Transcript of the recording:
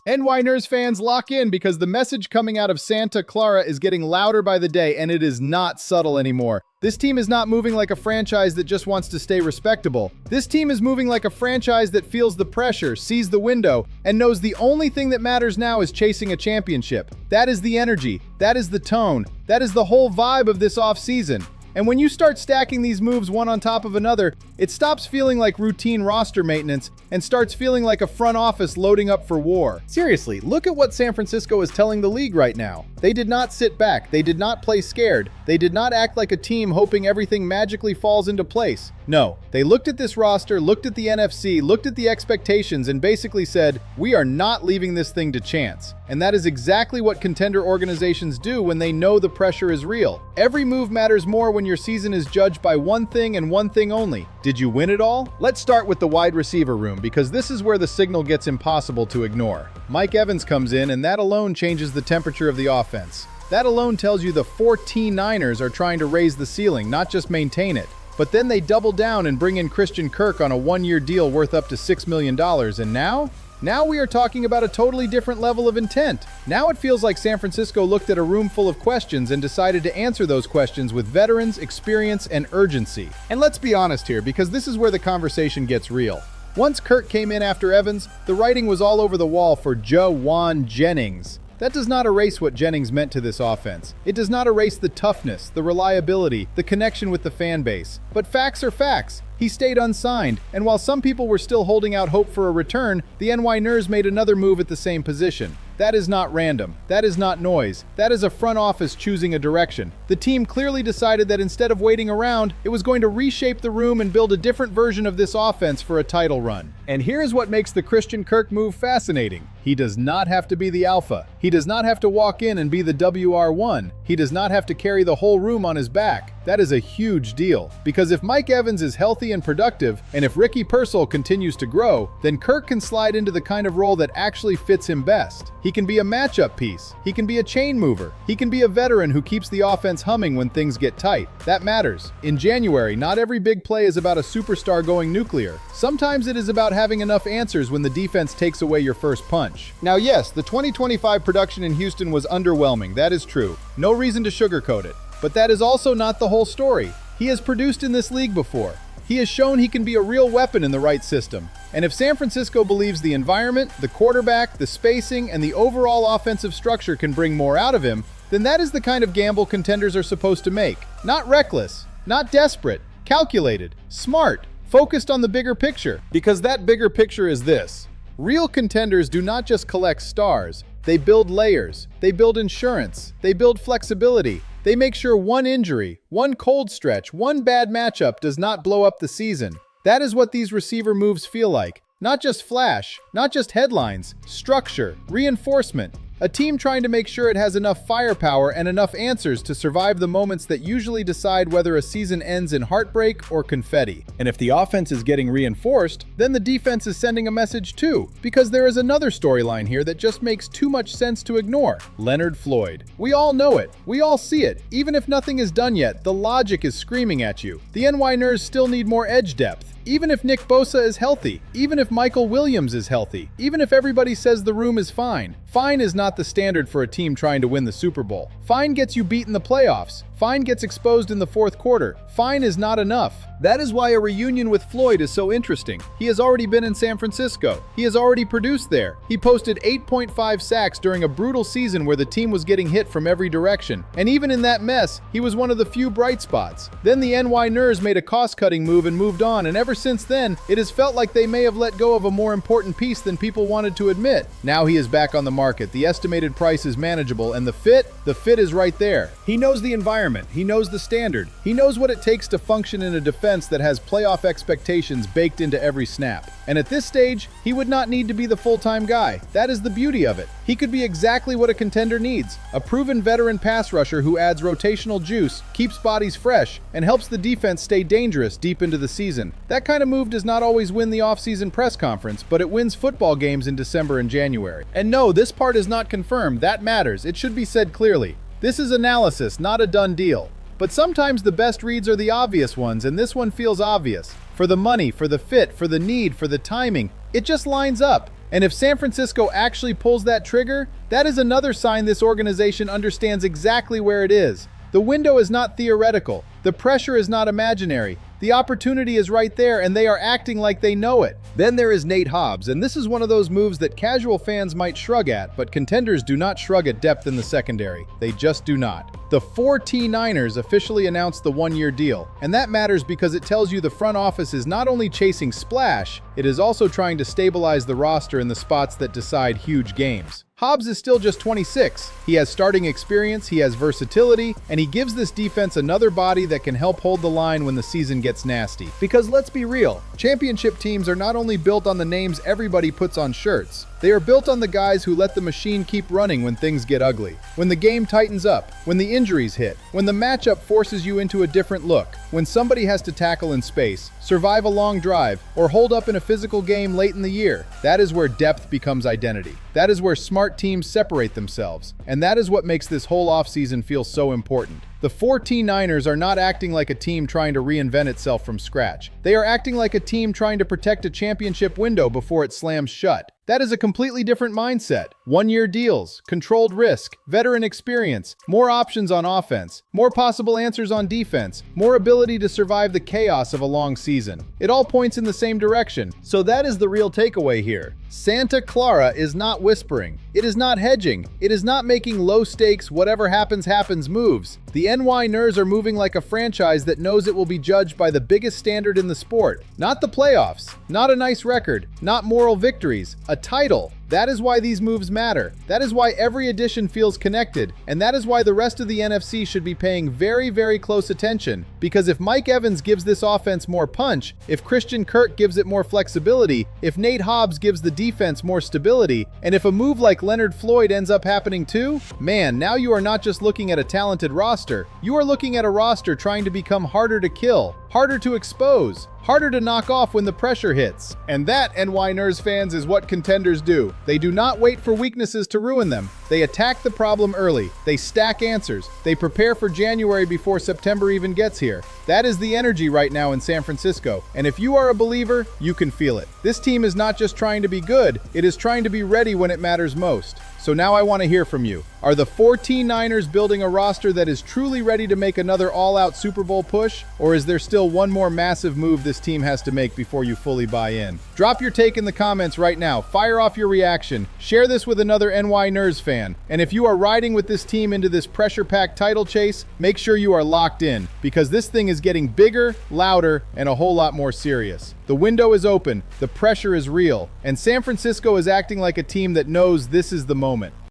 NY fans, lock in because the message coming out of Santa Clara is getting louder by the day, and it is not subtle anymore. This team is not moving like a franchise that just wants to stay respectable. This team is moving like a franchise that feels the pressure, sees the window, and knows the only thing that matters now is chasing a championship. That is the energy, that is the tone, that is the whole vibe of this offseason. And when you start stacking these moves one on top of another, it stops feeling like routine roster maintenance and starts feeling like a front office loading up for war. Seriously, look at what San Francisco is telling the league right now. They did not sit back. They did not play scared. They did not act like a team hoping everything magically falls into place. No, they looked at this roster, looked at the NFC, looked at the expectations, and basically said, we are not leaving this thing to chance. And that is exactly what contender organizations do when they know the pressure is real. Every move matters more when your season is judged by one thing and one thing only. Did you win it all? Let's start with the wide receiver room because this is where the signal gets impossible to ignore. Mike Evans comes in and that alone changes the temperature of the offense. That alone tells you the 49ers are trying to raise the ceiling, not just maintain it. But then they double down and bring in Christian Kirk on a one-year deal worth up to $6 million, and now we are talking about a totally different level of intent. Now it feels like San Francisco looked at a room full of questions and decided to answer those questions with veterans, experience, and urgency. And let's be honest here, because this is where the conversation gets real. Once Kirk came in after Evans, the writing was all over the wall for Juwan Jennings. That does not erase what Jennings meant to this offense. It does not erase the toughness, the reliability, the connection with the fan base. But facts are facts. He stayed unsigned, and while some people were still holding out hope for a return, the NY made another move at the same position. That is not random. That is not noise. That is a front office choosing a direction. The team clearly decided that instead of waiting around, it was going to reshape the room and build a different version of this offense for a title run. And here's what makes the Christian Kirk move fascinating. He does not have to be the alpha. He does not have to walk in and be the WR1. He does not have to carry the whole room on his back. That is a huge deal. Because if Mike Evans is healthy and productive, and if Ricky Pearsall continues to grow, then Kirk can slide into the kind of role that actually fits him best. He can be a matchup piece. He can be a chain mover. He can be a veteran who keeps the offense humming when things get tight. That matters. In January, not every big play is about a superstar going nuclear. Sometimes it is about having enough answers when the defense takes away your first punch. Now yes, the 2025 production in Houston was underwhelming. That is true. No reason to sugarcoat it. But that is also not the whole story. He has produced in this league before. He has shown he can be a real weapon in the right system. And if San Francisco believes the environment, the quarterback, the spacing, and the overall offensive structure can bring more out of him, then that is the kind of gamble contenders are supposed to make. Not reckless, not desperate, calculated, smart, focused on the bigger picture. Because that bigger picture is this. Real contenders do not just collect stars. They build layers. They build insurance. They build flexibility. They make sure one injury, one cold stretch, one bad matchup does not blow up the season. That is what these receiver moves feel like. Not just flash, not just headlines, structure, reinforcement. A team trying to make sure it has enough firepower and enough answers to survive the moments that usually decide whether a season ends in heartbreak or confetti. And if the offense is getting reinforced, then the defense is sending a message too, because there is another storyline here that just makes too much sense to ignore. Leonard Floyd. We all know it. We all see it. Even if nothing is done yet, the logic is screaming at you. The NY still need more edge depth. Even if Nick Bosa is healthy, even if Michael Williams is healthy, even if everybody says the room is fine, fine is not the standard for a team trying to win the Super Bowl. Fine gets you beat in the playoffs. Fine gets exposed in the fourth quarter. Fine is not enough. That is why a reunion with Floyd is so interesting. He has already been in San Francisco. He has already produced there. He posted 8.5 sacks during a brutal season where the team was getting hit from every direction. And even in that mess, he was one of the few bright spots. Then the NY made a cost-cutting move and moved on, and ever since then, it has felt like they may have let go of a more important piece than people wanted to admit. Now he is back on the market. The estimated price is manageable, and the fit is right there. He knows the environment. He knows the standard. He knows what it takes to function in a defense that has playoff expectations baked into every snap. And at this stage, he would not need to be the full-time guy. That is the beauty of it. He could be exactly what a contender needs. A proven veteran pass rusher who adds rotational juice, keeps bodies fresh, and helps the defense stay dangerous deep into the season. That kind of move does not always win the offseason press conference, but it wins football games in December and January. And no, this part is not confirmed. That matters. It should be said clearly. This is analysis, not a done deal. But sometimes the best reads are the obvious ones, and this one feels obvious. For the money, for the fit, for the need, for the timing, it just lines up. And if San Francisco actually pulls that trigger, that is another sign this organization understands exactly where it is. The window is not theoretical. The pressure is not imaginary. The opportunity is right there, and they are acting like they know it. Then there is Nate Hobbs, and this is one of those moves that casual fans might shrug at, but contenders do not shrug at depth in the secondary. They just do not. The 49ers officially announced the one-year deal, and that matters because it tells you the front office is not only chasing splash, it is also trying to stabilize the roster in the spots that decide huge games. Hobbs is still just 26. He has starting experience, he has versatility, and he gives this defense another body that can help hold the line when the season gets nasty. Because let's be real, championship teams are not only built on the names everybody puts on shirts, they are built on the guys who let the machine keep running when things get ugly. When the game tightens up, when the injuries hit, when the matchup forces you into a different look, when somebody has to tackle in space, survive a long drive, or hold up in a physical game late in the year, that is where depth becomes identity. That is where smart teams separate themselves. And that is what makes this whole offseason feel so important. The 49ers are not acting like a team trying to reinvent itself from scratch. They are acting like a team trying to protect a championship window before it slams shut. That is a completely different mindset. One-year deals, controlled risk, veteran experience, more options on offense, more possible answers on defense, more ability to survive the chaos of a long season. It all points in the same direction. So that is the real takeaway here. Santa Clara is not whispering. It is not hedging. It is not making low-stakes, whatever happens moves. The NY Ners are moving like a franchise that knows it will be judged by the biggest standard in the sport. Not the playoffs, not a nice record, not moral victories, a title. That is why these moves matter. That is why every addition feels connected. And that is why the rest of the NFC should be paying very, very close attention. Because if Mike Evans gives this offense more punch, if Christian Kirk gives it more flexibility, if Nate Hobbs gives the defense more stability, and if a move like Leonard Floyd ends up happening too, man, now you are not just looking at a talented roster. You are looking at a roster trying to become harder to kill, harder to expose, harder to knock off when the pressure hits. And that, NY Ners fans, is what contenders do. They do not wait for weaknesses to ruin them. They attack the problem early. They stack answers. They prepare for January before September even gets here. That is the energy right now in San Francisco. And if you are a believer, you can feel it. This team is not just trying to be good, it is trying to be ready when it matters most. So now I want to hear from you. Are the 49ers building a roster that is truly ready to make another all-out Super Bowl push? Or is there still one more massive move this team has to make before you fully buy in? Drop your take in the comments right now. Fire off your reaction. Share this with another NY Ners fan. And if you are riding with this team into this pressure-packed title chase, make sure you are locked in, because this thing is getting bigger, louder, and a whole lot more serious. The window is open, the pressure is real, and San Francisco is acting like a team that knows this is the moment.